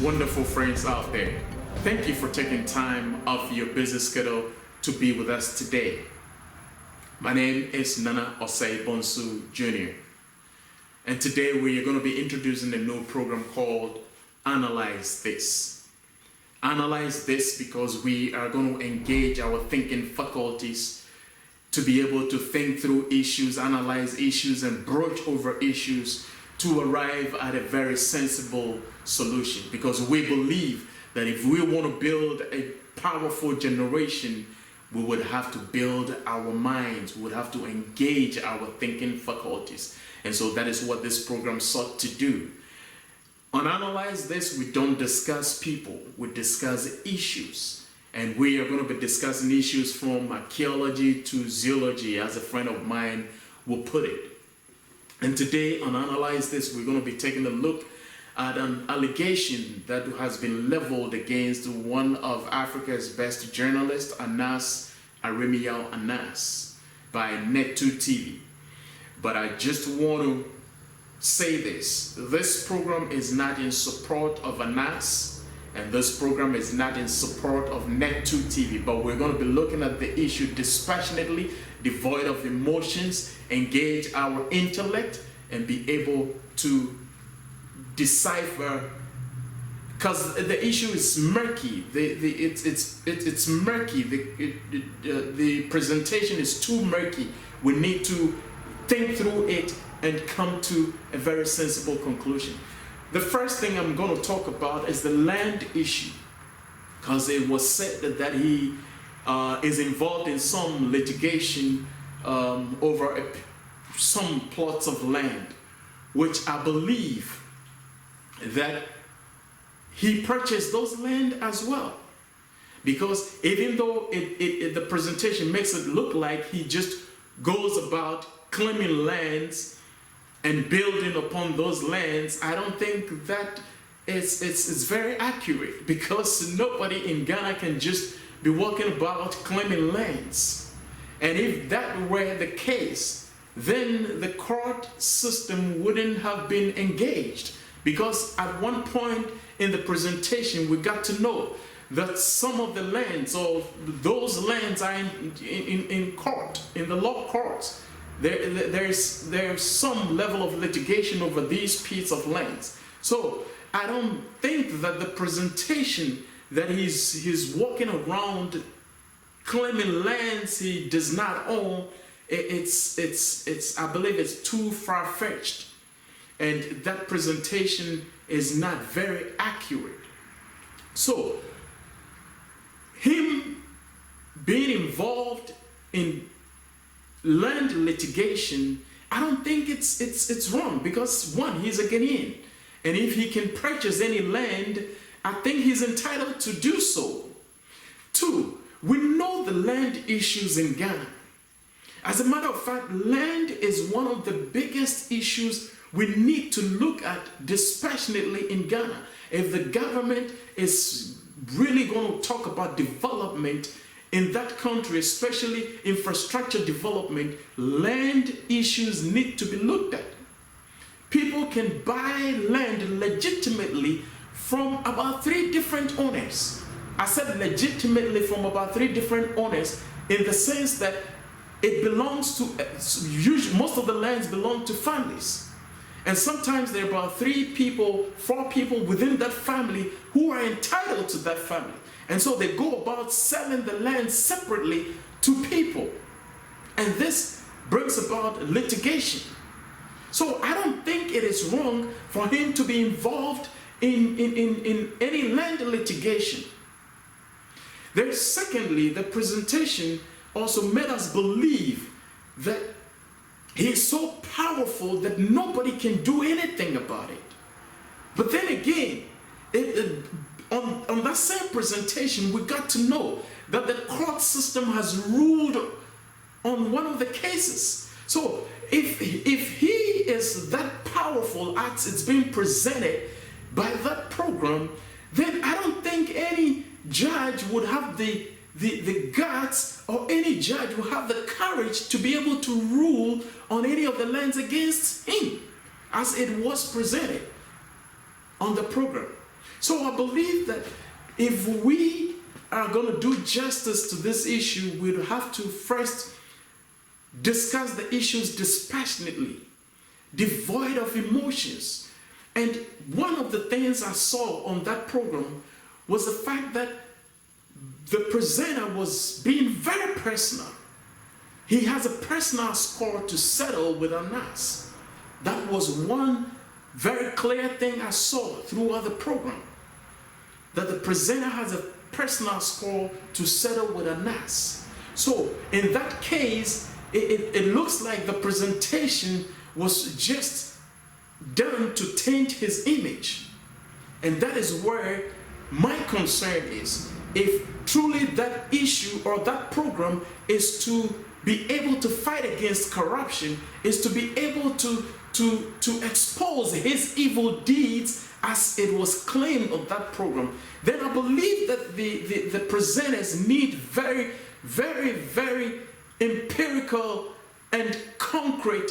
Wonderful friends out there, thank you for taking time off your busy schedule to be with us today. My name is Nana Osei Bonsu Jr. And today we are going to be introducing a new program called ANALYZ DIS. ANALYZ DIS because we are going to engage our thinking faculties to be able to think through issues, analyze issues, and broach over issues to arrive at a very sensible solution, because we believe that if we want to build a powerful generation, we would have to build our minds, we would have to engage our thinking faculties. And so that is what this program sought to do. On ANALYZ DIS, we don't discuss people, we discuss issues. And we are going to be discussing issues from archaeology to zoology, as a friend of mine will put it. And today on ANALYZ DIS, we're going to be taking a look at an allegation that has been leveled against one of Africa's best journalists, Anas Arimiyal Anas, by Net2 TV. But I just want to say this program is not in support of Anas, and this program is not in support of Net2 TV, but we're going to be looking at the issue dispassionately, devoid of emotions, engage our intellect, and be able to decipher, because the issue is murky. It's murky. The presentation is too murky. We need to think through it and come to a very sensible conclusion. The first thing I'm going to talk about is the land issue, because it was said that he is involved in some litigation over some plots of land, which I believe that he purchased those land as well. Because even though the presentation makes it look like he just goes about claiming lands and building upon those lands, I don't think that it's very accurate, because nobody in Ghana can just be walking about claiming lands. And if that were the case, then the court system wouldn't have been engaged, because at one point in the presentation we got to know that some of the lands, or those lands, are in court, in the law courts. There's some level of litigation over these pieces of lands. So I don't think that the presentation that he's walking around claiming lands he does not own, I believe it's too far-fetched, and that presentation is not very accurate. So him being involved in land litigation, I don't think it's wrong, because one, he's a Ghanaian, and if he can purchase any land, I think he's entitled to do so. Two, we know the land issues in Ghana. As a matter of fact, land is one of the biggest issues we need to look at dispassionately in Ghana. If the government is really going to talk about development in that country, especially infrastructure development, land issues need to be looked at. People can buy land legitimately from about 3 different owners. I said legitimately from about 3 different owners, in the sense that it belongs to, most of the lands belong to families. And sometimes there are about 3 people, 4 people within that family who are entitled to that family. And so they go about selling the land separately to people. And this brings about litigation. So I don't think it is wrong for him to be involved in any land litigation. There's secondly, the presentation also made us believe that he is so powerful that nobody can do anything about it. But then again, on that same presentation, we got to know that the court system has ruled on one of the cases. So if he is that powerful as it's being presented by that program, then I don't think any judge would have the guts, or any judge will have the courage to be able to rule on any of the lands against him as it was presented on the program. So I believe that if we are going to do justice to this issue, we'll have to first discuss the issues dispassionately, devoid of emotions. And one of the things I saw on that program was the fact that the presenter was being very personal. He has a personal score to settle with ANALYZ. That was one very clear thing I saw throughout the program, that the presenter has a personal score to settle with ANALYZ. So in that case, it looks like the presentation was just done to taint his image. And that is where my concern is. If truly that issue or that program is to be able to fight against corruption, is to be able to expose his evil deeds as it was claimed of that program, then I believe that the presenters need very, very, very empirical and concrete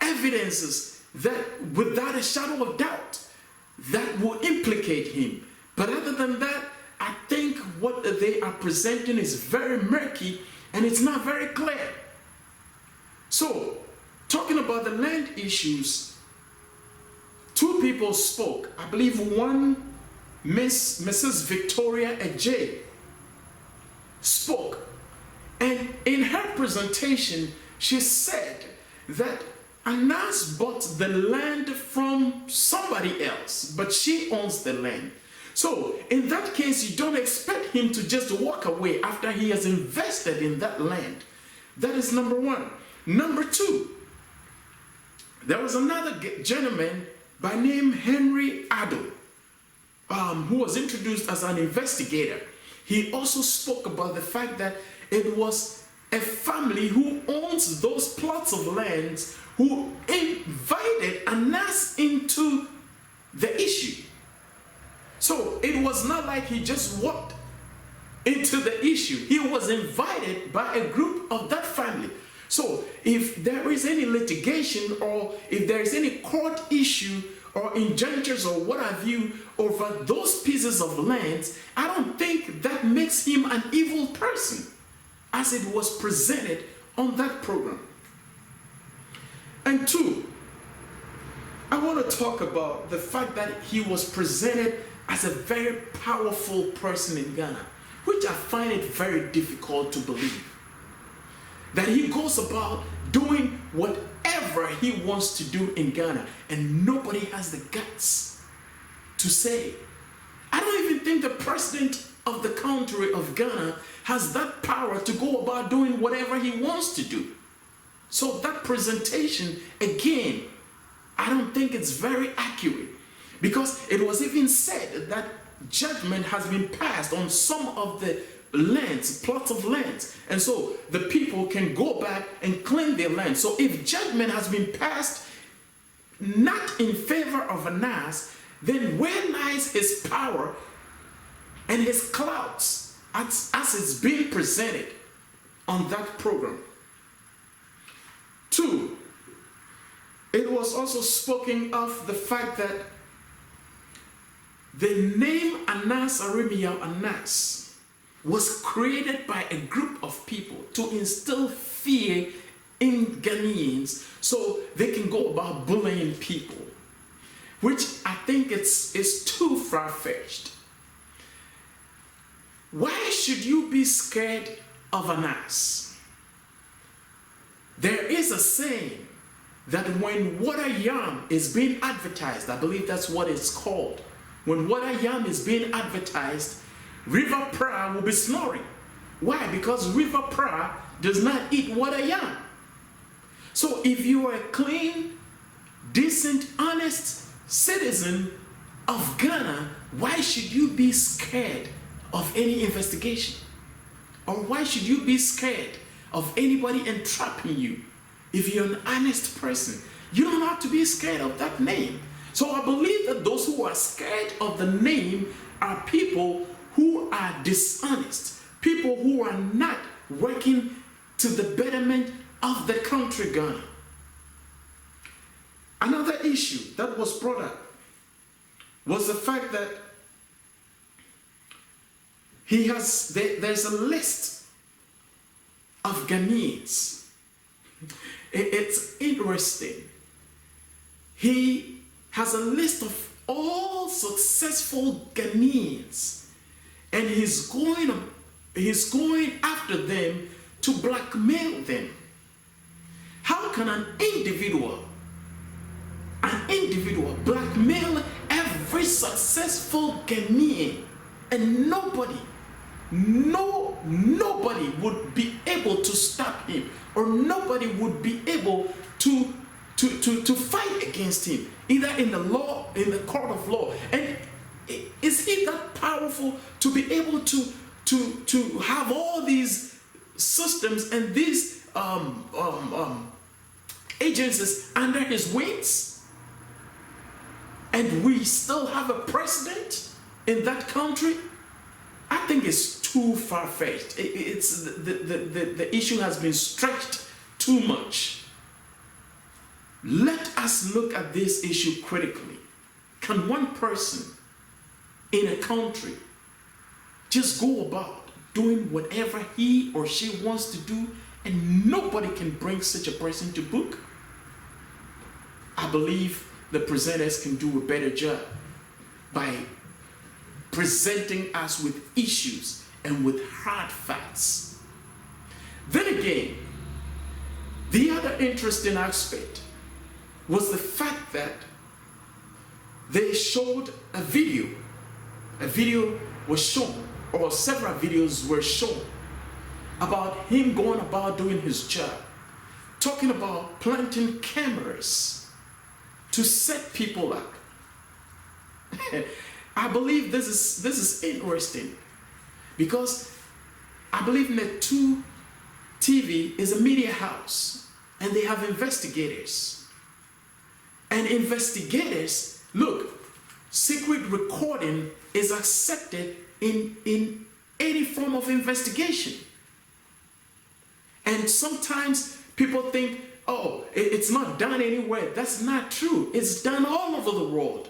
evidences that, without a shadow of doubt, that will implicate him. But other than that, I think what they are presenting is very murky and it's not very clear. So, talking about the land issues, two people spoke. I believe one, Mrs. Victoria Ajay, spoke. And in her presentation, she said that ANALYZ bought the land from somebody else, but she owns the land. So in that case, you don't expect him to just walk away after he has invested in that land. That is number one. Number two, there was another gentleman by name Henry Addo, who was introduced as an investigator. He also spoke about the fact that it was a family who owns those plots of lands who invited ANALYZ into the issue. So it was not like he just walked into the issue. He was invited by a group of that family. So if there is any litigation or if there is any court issue or injunctions or what have you over those pieces of land, I don't think that makes him an evil person as it was presented on that program. And two, I want to talk about the fact that he was presented as a very powerful person in Ghana, which I find it very difficult to believe. That he goes about doing whatever he wants to do in Ghana and nobody has the guts to say. I don't even think the president of the country of Ghana has that power to go about doing whatever he wants to do. So that presentation, again, I don't think it's very accurate, because it was even said that judgment has been passed on some of the lands, plots of lands, and so the people can go back and claim their land. So if judgment has been passed not in favor of ANALYZ, then where lies his power and his clouds as it's being presented on that program? Two, it was also spoken of the fact that the name ANALYZ Arimiyal ANALYZ was created by a group of people to instill fear in Ghanaians so they can go about bullying people, which I think is too far-fetched. Why should you be scared of ANALYZ? There is a saying that when water yam is being advertised, I believe that's what it's called, when water yam is being advertised, River Pra will be snoring. Why? Because River Pra does not eat water yam. So if you are a clean, decent, honest citizen of Ghana, why should you be scared of any investigation? Or why should you be scared of anybody entrapping you? If you're an honest person, you don't have to be scared of that name. So I believe that those who are scared of the name are people who are dishonest, people who are not working to the betterment of the country Ghana. Another issue that was brought up was the fact that there's a list of Ghanaians. It's interesting. He has a list of all successful Ghanaians, and he's going after them to blackmail them. How can an individual blackmail every successful Ghanaian, and nobody would be able to stop him, or nobody would be able to fight against him, either in the law, in the court of law? And is he that powerful to be able to have all these systems and these agencies under his wings? And we still have a president in that country? I think it's too far-fetched. It's the issue has been stretched too much. Let us look at this issue critically. Can one person in a country just go about doing whatever he or she wants to do, and nobody can bring such a person to book? I believe the presenters can do a better job by presenting us with issues and with hard facts. Then again, the other interesting aspect was the fact that they showed a video. A video was shown, or several videos were shown, about him going about doing his job, talking about planting cameras to set people up. I believe this is interesting, because I believe Net2 TV is a media house, and they have investigators. And investigators, look, secret recording is accepted in any form of investigation. And sometimes people think, oh, it's not done anywhere. That's not true. It's done all over the world.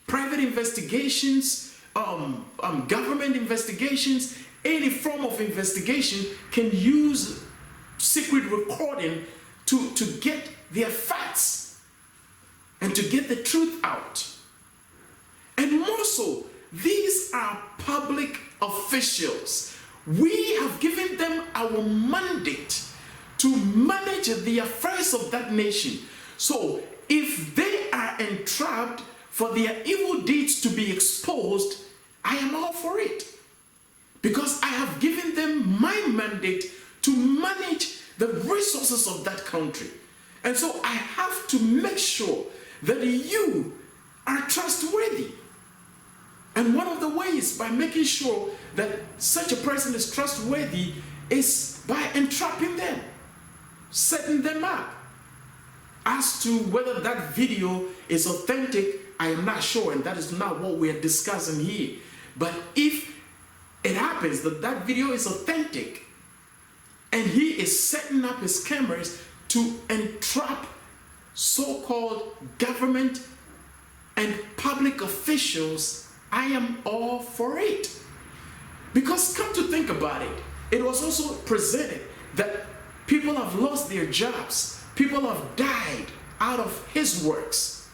Private investigations, government investigations, any form of investigation can use secret recording to get their facts and to get the truth out. And more so, these are public officials. We have given them our mandate to manage the affairs of that nation. So if they are entrapped for their evil deeds to be exposed, I am all for it, because I have given them my mandate to manage the resources of that country. And so I have to make sure that you are trustworthy. And one of the ways by making sure that such a person is trustworthy is by entrapping them, setting them up. As to whether that video is authentic, I am not sure, and that is not what we are discussing here. But if it happens that that video is authentic, and he is setting up his cameras to entrap so-called government and public officials, I am all for it. Because come to think about it, it was also presented that people have lost their jobs, people have died out of his works.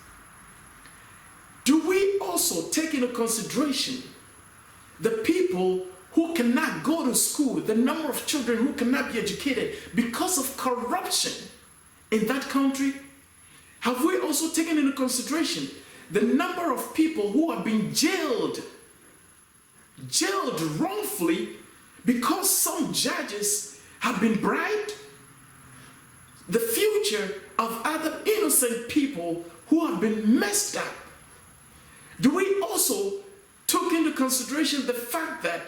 Do we also take into consideration the people who cannot go to school, the number of children who cannot be educated because of corruption in that country? Have we also taken into consideration the number of people who have been jailed wrongfully because some judges have been bribed? The future of other innocent people who have been messed up. Do we also take into consideration the fact that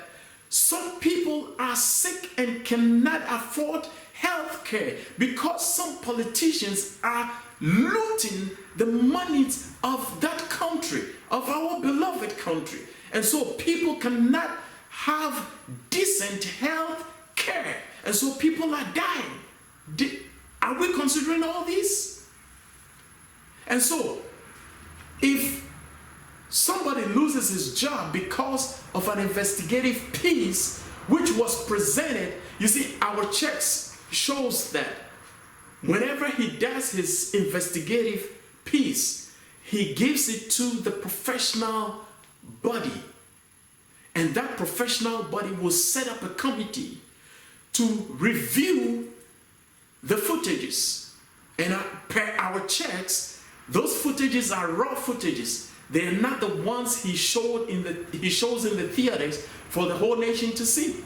some people are sick and cannot afford health care because some politicians are looting the monies of that country, of our beloved country? And so people cannot have decent health care. And so people are dying. Are we considering all this? And so, if somebody loses his job because of an investigative piece which was presented. You see, our checks shows that whenever he does his investigative piece, he gives it to the professional body. And that professional body will set up a committee to review the footages. And per our checks, those footages are raw footages. They are not the ones he shows in the theaters for the whole nation to see.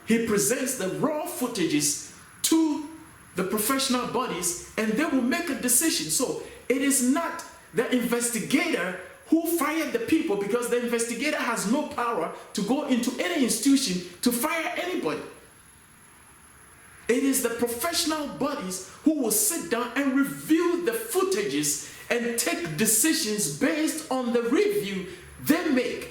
He presents the raw footages to the professional bodies, and they will make a decision. So it is not the investigator who fired the people, because the investigator has no power to go into any institution to fire anybody. It is the professional bodies who will sit down and review the footages and take decisions based on the review they make.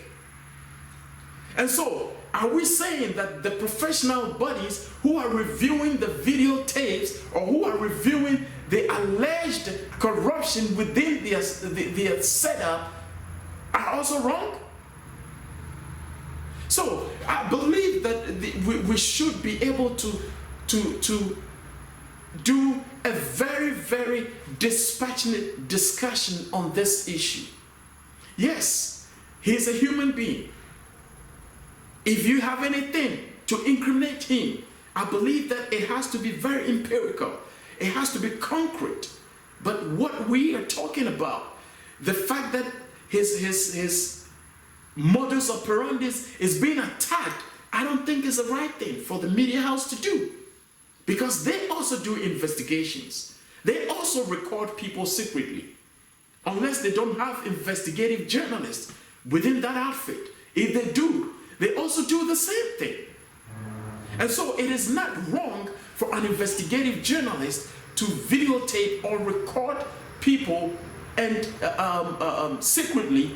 And so, are we saying that the professional bodies who are reviewing the videotapes or who are reviewing the alleged corruption within their setup are also wrong? So, I believe that we should be able to do a very, very dispassionate discussion on this issue. Yes, he's a human being. If you have anything to incriminate him, I believe that it has to be very empirical. It has to be concrete. But what we are talking about, the fact that his modus operandi is being attacked, I don't think is the right thing for the media house to do. Because they also do investigations. They also record people secretly. Unless they don't have investigative journalists within that outfit. If they do, they also do the same thing. And so it is not wrong for an investigative journalist to videotape or record people and secretly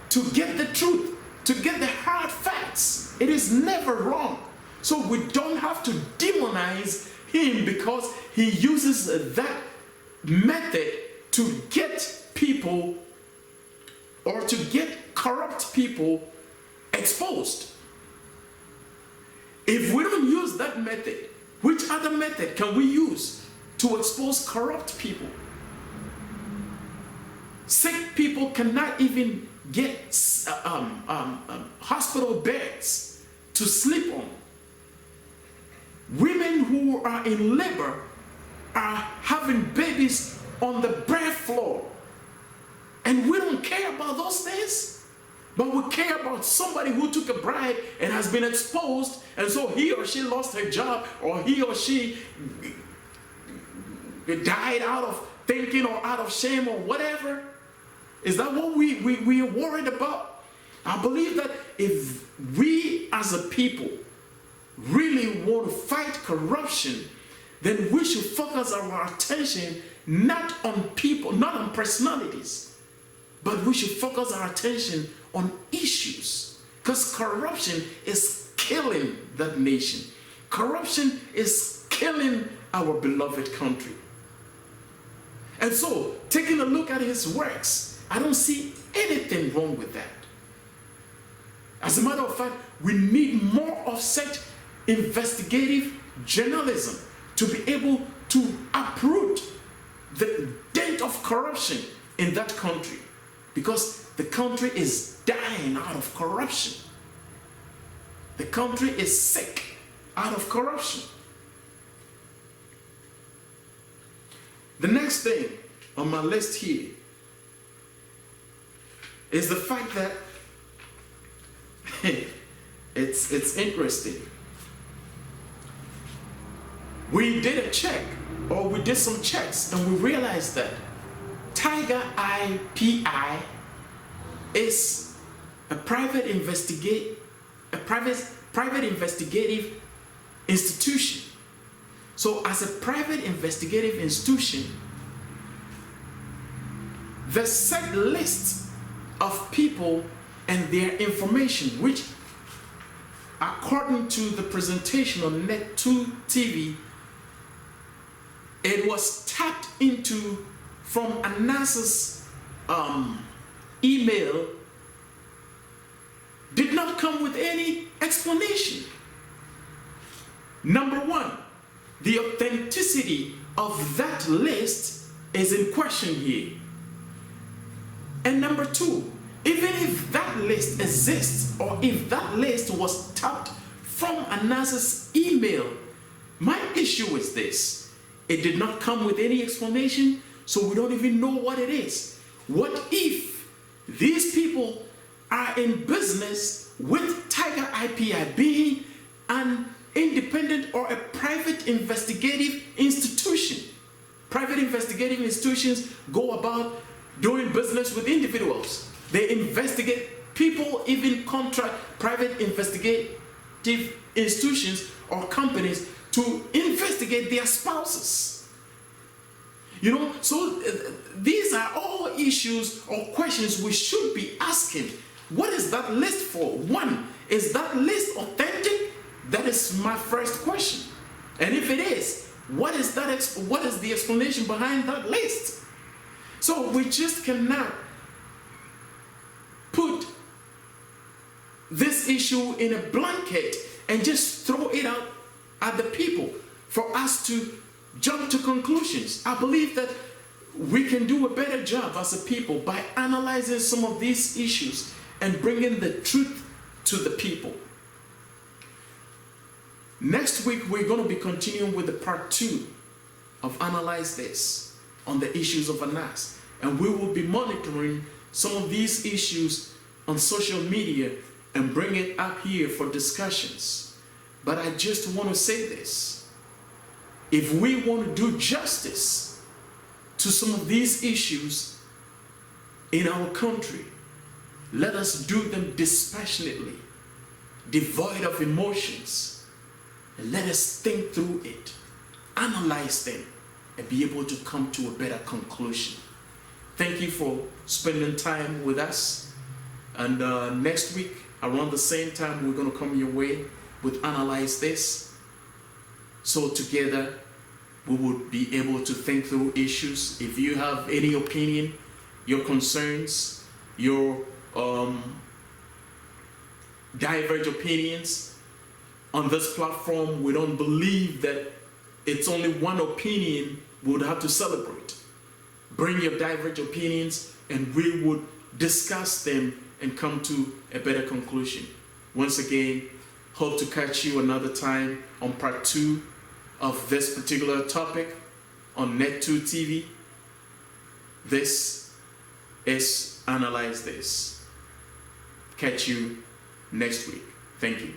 to get the truth, to get the hard facts. It is never wrong. So we don't have to demonize him because he uses that method to get people or to get corrupt people exposed. If we don't use that method, which other method can we use to expose corrupt people? Sick people cannot even get hospital beds to sleep on. Women who are in labor are having babies on the bare floor. And we don't care about those things. But we care about somebody who took a bribe and has been exposed, and so he or she lost her job, or he or she died out of thinking or out of shame or whatever. Is that what we are worried about? I believe that if we as a people really want to fight corruption, then we should focus our attention not on people, not on personalities, but we should focus our attention on issues. Because corruption is killing that nation. Corruption is killing our beloved country. And so, taking a look at his works, I don't see anything wrong with that. As a matter of fact, we need more of such investigative journalism to be able to uproot the dent of corruption in that country, because the country is dying out of corruption. The country is sick out of corruption. The next thing on my list here is the fact that it's interesting. We did a check, or we did some checks, and we realized that Tiger IPI is a private investigative institution. So as a private investigative institution, the set list of people and their information, which according to the presentation on Net2 TV, it was tapped into from ANALYZ's email not come with any explanation. Number one, the authenticity of that list is in question here. And number two, even if that list exists or if that list was tapped from ANALYZ's email, my issue is this: it did not come with any explanation, so we don't even know what it is. What if these people are in business with Tiger IPIB, an independent or a private investigative institution? Private investigative institutions go about doing business with individuals. They investigate people, even contract private investigative institutions or companies to investigate their spouses. You know, so these are all issues or questions we should be asking. What is that list for? One, is that list authentic? That is my first question. And if it is, what is the explanation behind that list? So we just cannot put this issue in a blanket and just throw it out at the people for us to jump to conclusions. I believe that we can do a better job as a people by analyzing some of these issues and bringing the truth to the people. Next week, we're going to be continuing with the part 2 of Analyze This on the issues of ANALYZ. And we will be monitoring some of these issues on social media and bring it up here for discussions. But I just want to say this: if we want to do justice to some of these issues in our country, let us do them dispassionately, devoid of emotions, and let us think through it, analyze them, and be able to come to a better conclusion. Thank you for spending time with us. And next week, around the same time, we're going to come your way with Analyze This. So together, we will be able to think through issues. If you have any opinion, your concerns, your divergent opinions on this platform, we don't believe that it's only one opinion we would have to celebrate. Bring your divergent opinions and we would discuss them and come to a better conclusion. Once again, hope to catch you another time on part 2 of this particular topic on Net2 TV. This is Analyze This. Catch you next week. Thank you.